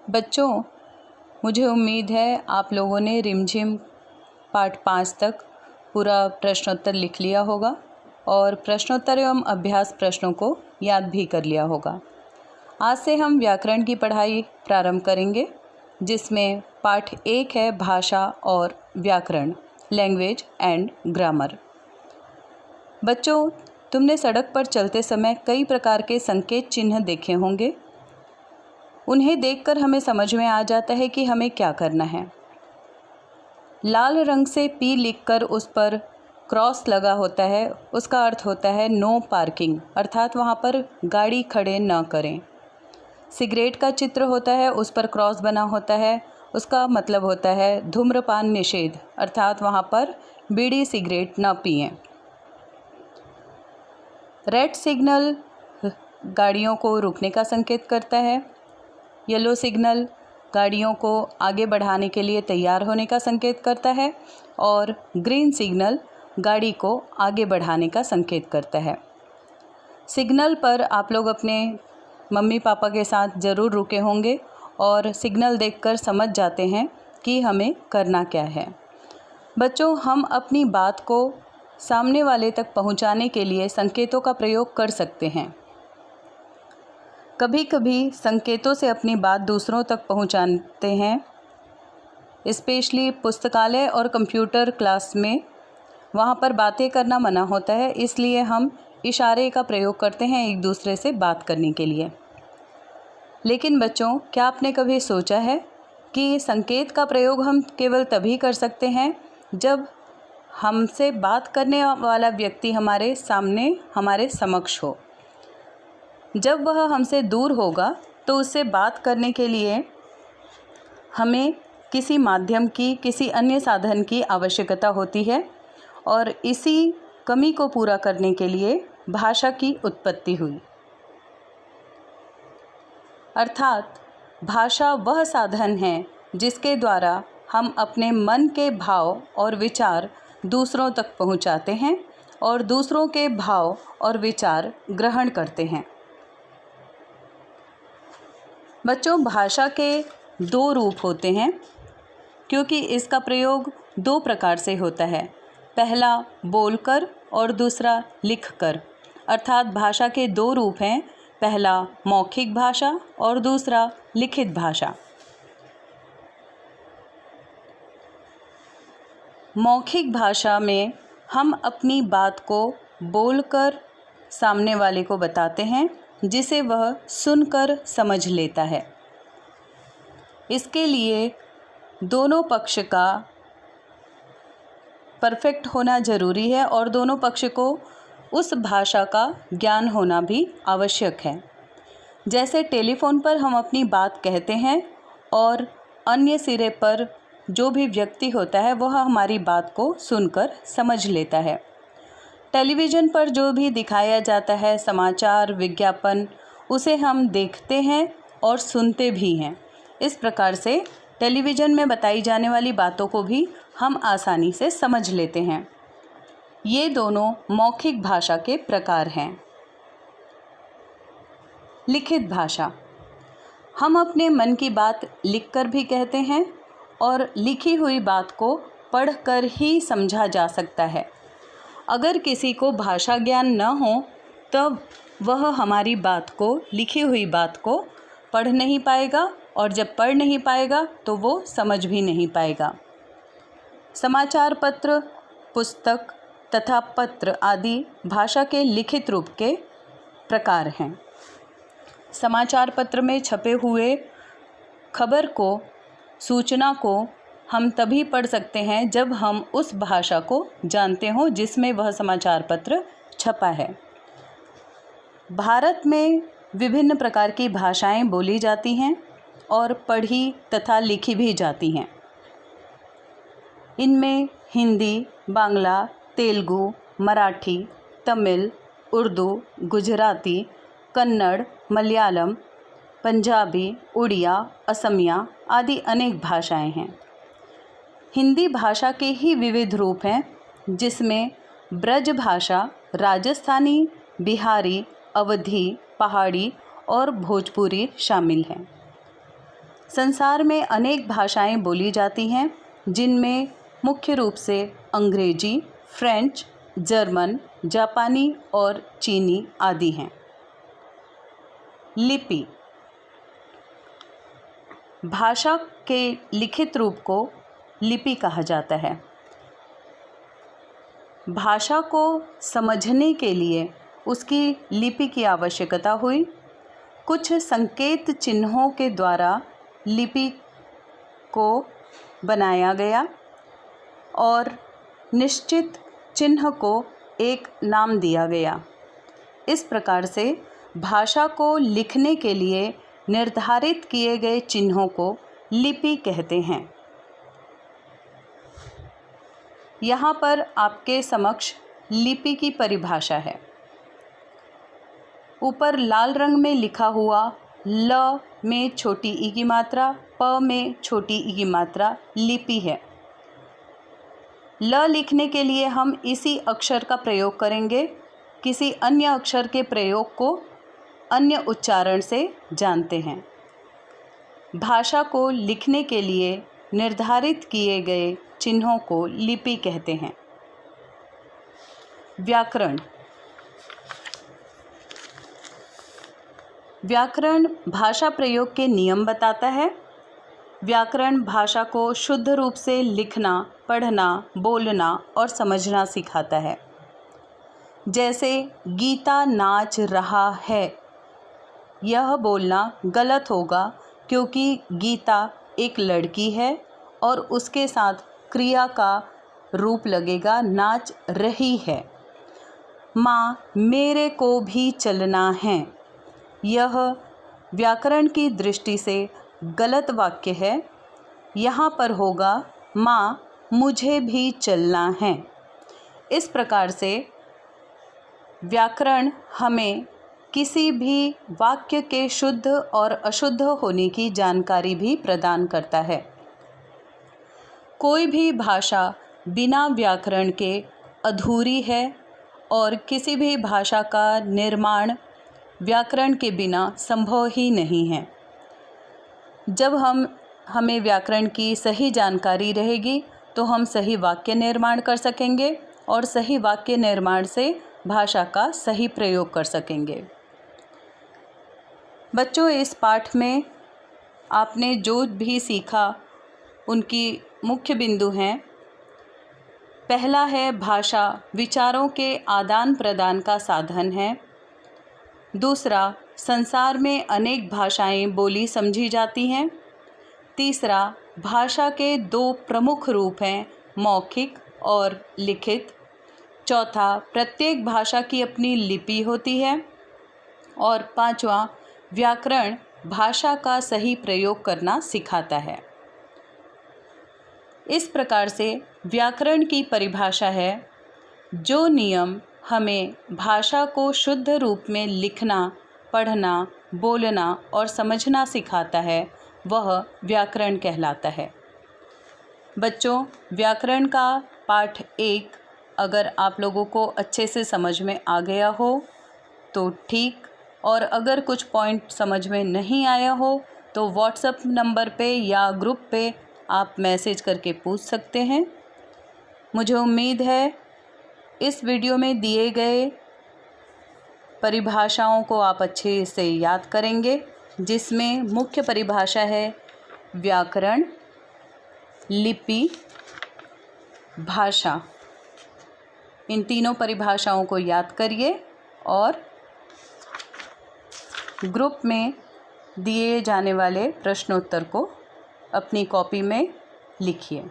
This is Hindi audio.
बच्चों, मुझे उम्मीद है आप लोगों ने रिमझिम पाठ 5 तक पूरा प्रश्नोत्तर लिख लिया होगा और प्रश्नोत्तर एवं अभ्यास प्रश्नों को याद भी कर लिया होगा। आज से हम व्याकरण की पढ़ाई प्रारंभ करेंगे, जिसमें पाठ 1 है भाषा और व्याकरण, लैंग्वेज एंड ग्रामर। बच्चों, तुमने सड़क पर चलते समय कई प्रकार के संकेत चिन्ह देखे होंगे। उन्हें देखकर हमें समझ में आ जाता है कि हमें क्या करना है। लाल रंग से पी लिखकर उस पर क्रॉस लगा होता है, उसका अर्थ होता है नो पार्किंग, अर्थात वहाँ पर गाड़ी खड़े न करें। सिगरेट का चित्र होता है, उस पर क्रॉस बना होता है, उसका मतलब होता है धूम्रपान निषेध, अर्थात वहाँ पर बीड़ी सिगरेट न पिएं। रेड सिग्नल गाड़ियों को रुकने का संकेत करता है। येलो सिग्नल गाड़ियों को आगे बढ़ाने के लिए तैयार होने का संकेत करता है और ग्रीन सिग्नल गाड़ी को आगे बढ़ाने का संकेत करता है। सिग्नल पर आप लोग अपने मम्मी पापा के साथ ज़रूर रुके होंगे और सिग्नल देखकर समझ जाते हैं कि हमें करना क्या है। बच्चों, हम अपनी बात को सामने वाले तक पहुंचाने के लिए संकेतों का प्रयोग कर सकते हैं। कभी कभी संकेतों से अपनी बात दूसरों तक पहुंचाते हैं, स्पेशली पुस्तकालय और कंप्यूटर क्लास में। वहाँ पर बातें करना मना होता है, इसलिए हम इशारे का प्रयोग करते हैं एक दूसरे से बात करने के लिए। लेकिन बच्चों, क्या आपने कभी सोचा है कि संकेत का प्रयोग हम केवल तभी कर सकते हैं जब हमसे बात करने वाला व्यक्ति हमारे सामने, हमारे समक्ष हो। जब वह हमसे दूर होगा तो उससे बात करने के लिए हमें किसी माध्यम की, किसी अन्य साधन की आवश्यकता होती है और इसी कमी को पूरा करने के लिए भाषा की उत्पत्ति हुई। अर्थात भाषा वह साधन है जिसके द्वारा हम अपने मन के भाव और विचार दूसरों तक पहुंचाते हैं और दूसरों के भाव और विचार ग्रहण करते हैं। बच्चों, भाषा के 2 रूप होते हैं, क्योंकि इसका प्रयोग 2 प्रकार से होता है। पहला बोलकर और दूसरा लिखकर, अर्थात भाषा के 2 रूप हैं, पहला मौखिक भाषा और दूसरा लिखित भाषा। मौखिक भाषा में हम अपनी बात को बोलकर सामने वाले को बताते हैं, जिसे वह सुनकर समझ लेता है। इसके लिए दोनों पक्ष का परफेक्ट होना ज़रूरी है और दोनों पक्ष को उस भाषा का ज्ञान होना भी आवश्यक है। जैसे टेलीफोन पर हम अपनी बात कहते हैं और अन्य सिरे पर जो भी व्यक्ति होता है वह हमारी बात को सुनकर समझ लेता है। टेलीविज़न पर जो भी दिखाया जाता है समाचार, विज्ञापन, उसे हम देखते हैं और सुनते भी हैं। इस प्रकार से टेलीविज़न में बताई जाने वाली बातों को भी हम आसानी से समझ लेते हैं। ये दोनों मौखिक भाषा के प्रकार हैं। लिखित भाषा, हम अपने मन की बात लिखकर भी कहते हैं और लिखी हुई बात को पढ़कर ही समझा जा सकता है। अगर किसी को भाषा ज्ञान न हो तब वह हमारी बात को, लिखी हुई बात को पढ़ नहीं पाएगा और जब पढ़ नहीं पाएगा तो वो समझ भी नहीं पाएगा। समाचार पत्र, पुस्तक तथा पत्र आदि भाषा के लिखित रूप के प्रकार हैं। समाचार पत्र में छपे हुए खबर को, सूचना को हम तभी पढ़ सकते हैं जब हम उस भाषा को जानते हों जिसमें वह समाचार पत्र छपा है। भारत में विभिन्न प्रकार की भाषाएं बोली जाती हैं और पढ़ी तथा लिखी भी जाती हैं। इनमें हिंदी, बांग्ला, तेलुगु, मराठी, तमिल, उर्दू, गुजराती, कन्नड़, मलयालम, पंजाबी, उड़िया, असमिया आदि अनेक भाषाएं हैं। हिंदी भाषा के ही विविध रूप हैं, जिसमें ब्रज भाषा, राजस्थानी, बिहारी, अवधी, पहाड़ी और भोजपुरी शामिल हैं। संसार में अनेक भाषाएं बोली जाती हैं, जिनमें मुख्य रूप से अंग्रेजी, फ्रेंच, जर्मन, जापानी और चीनी आदि हैं। लिपि भाषा के लिखित रूप को लिपि कहा जाता है। भाषा को समझने के लिए उसकी लिपि की आवश्यकता हुई। कुछ संकेत चिन्हों के द्वारा लिपि को बनाया गया और निश्चित चिन्ह को एक नाम दिया गया। इस प्रकार से भाषा को लिखने के लिए निर्धारित किए गए चिन्हों को लिपि कहते हैं। यहाँ पर आपके समक्ष लिपि की परिभाषा है। ऊपर लाल रंग में लिखा हुआ ल में छोटी ई की मात्रा, प में छोटी ई की मात्रा लिपि है। ल लिखने के लिए हम इसी अक्षर का प्रयोग करेंगे। किसी अन्य अक्षर के प्रयोग को अन्य उच्चारण से जानते हैं। भाषा को लिखने के लिए निर्धारित किए गए चिन्हों को लिपि कहते हैं। व्याकरण व्याकरण भाषा प्रयोग के नियम बताता है। व्याकरण भाषा को शुद्ध रूप से लिखना, पढ़ना, बोलना और समझना सिखाता है। जैसे गीता नाच रहा है, यह बोलना गलत होगा क्योंकि गीता एक लड़की है और उसके साथ क्रिया का रूप लगेगा नाच रही है। माँ मेरे को भी चलना है, यह व्याकरण की दृष्टि से गलत वाक्य है। यहाँ पर होगा माँ मुझे भी चलना है। इस प्रकार से व्याकरण हमें किसी भी वाक्य के शुद्ध और अशुद्ध होने की जानकारी भी प्रदान करता है। कोई भी भाषा बिना व्याकरण के अधूरी है और किसी भी भाषा का निर्माण व्याकरण के बिना संभव ही नहीं है। जब हमें व्याकरण की सही जानकारी रहेगी तो हम सही वाक्य निर्माण कर सकेंगे और सही वाक्य निर्माण से भाषा का सही प्रयोग कर सकेंगे। बच्चों, इस पाठ में आपने जो भी सीखा उनकी मुख्य बिंदु हैं। पहला है, भाषा विचारों के आदान प्रदान का साधन है। दूसरा, संसार में अनेक भाषाएं बोली समझी जाती हैं। तीसरा, भाषा के दो प्रमुख रूप हैं, मौखिक और लिखित। चौथा, प्रत्येक भाषा की अपनी लिपि होती है। और पांचवा, व्याकरण भाषा का सही प्रयोग करना सिखाता है। इस प्रकार से व्याकरण की परिभाषा है, जो नियम हमें भाषा को शुद्ध रूप में लिखना, पढ़ना, बोलना और समझना सिखाता है, वह व्याकरण कहलाता है। बच्चों, व्याकरण का पाठ 1 अगर आप लोगों को अच्छे से समझ में आ गया हो तो ठीक, और अगर कुछ पॉइंट समझ में नहीं आया हो तो व्हाट्सएप नंबर पे या ग्रुप पे आप मैसेज करके पूछ सकते हैं। मुझे उम्मीद है इस वीडियो में दिए गए परिभाषाओं को आप अच्छे से याद करेंगे, जिसमें मुख्य परिभाषा है व्याकरण, लिपि, भाषा। इन तीनों परिभाषाओं को याद करिए और ग्रुप में दिए जाने वाले प्रश्नोत्तर को अपनी कॉपी में लिखिए।